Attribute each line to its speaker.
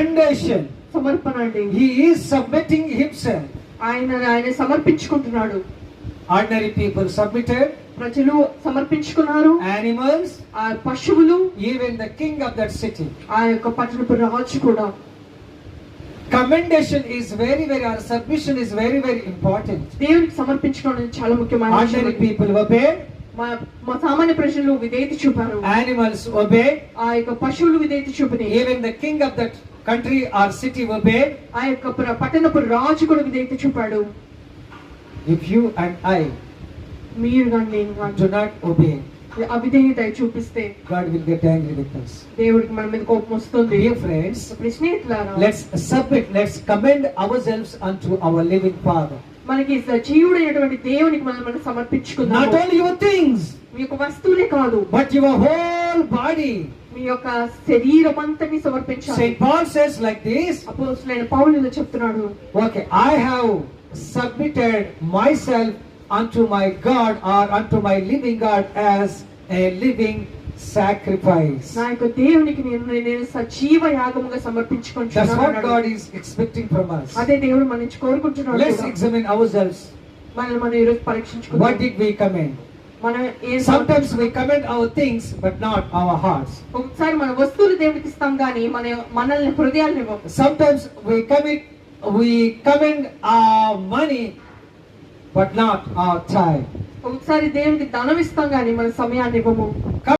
Speaker 1: commendation.
Speaker 2: సమర్పణ అండి.
Speaker 1: He is submitting himself.
Speaker 2: ఆయన సమర్పించుకుంటున్నాడు.
Speaker 1: Ordinary people submitted.
Speaker 2: ప్రజలు సమర్పించుకున్నారు.
Speaker 1: Animals,
Speaker 2: ఆ పశువులు,
Speaker 1: even the king of that city.
Speaker 2: ఆ యొక్క పట్టణపు రాజు కూడా.
Speaker 1: Commendation is very, or submission is very, important.
Speaker 2: దేవునికి సమర్పించుకోవడం చాలా ముఖ్యమైన విషయం.
Speaker 1: Ordinary people obeyed.
Speaker 2: మా సామాన్య ప్రజలు విధేయత చూపారు.
Speaker 1: Animals obeyed.
Speaker 2: ఆ యొక్క పశువులు విధేయత చూపినాయి.
Speaker 1: Even the king of that country or city obeyed.
Speaker 2: ఆ యొక్క పట్టణపు రాజు కూడా విధేయత చూపాడు.
Speaker 1: If you and I
Speaker 2: మీరు కానీ నేను కానీ
Speaker 1: do not obey,
Speaker 2: అవిధేయత చూపిస్తే
Speaker 1: God will get angry with us.
Speaker 2: దేవుడికి మన మీద కోపం వస్తుంది.
Speaker 1: Dear friends,
Speaker 2: స్నేహితులారా,
Speaker 1: let's submit, let's commend ourselves unto our living Father.
Speaker 2: మనకి సజీవుడైనటువంటి దేవునికి మనం సమర్పించుకుందాం.
Speaker 1: Not only your things,
Speaker 2: మీ యొక్క వస్తువులే కాదు,
Speaker 1: but your whole body.
Speaker 2: మీ యొక్క శరీరం అంతని సమర్పించాలి.
Speaker 1: Saint Paul says like this.
Speaker 2: అపోస్తలుడైన పౌలు ఇలా చెప్తున్నాడు.
Speaker 1: Okay, I have submitted myself unto my God or unto my living God as a living sacrifice.
Speaker 2: నా యొక్క దేవునికి నేను సజీవ యాగముగా సమర్పించుకుంటున్నాను.
Speaker 1: That's what God is expecting from us.
Speaker 2: అదే దేవుడు మన నుంచి కోరుకుంటున్నాడు.
Speaker 1: Let's examine ourselves.
Speaker 2: మనం ఈరోజు పరీక్షించుకుందాం.
Speaker 1: What did we commend? Sometimes we commend our things but not our hearts.
Speaker 2: ఒకసారి మన వస్తువులు దేవునికి ఇస్తాం గానీ మనల్ని హృదయాలను ఇవ్వం.
Speaker 1: Sometimes we commend our money but not our time.
Speaker 2: ఒకసారి దేవునికి ధనం ఇస్తాం గానీ మన సమయాన్ని ఇవ్వము.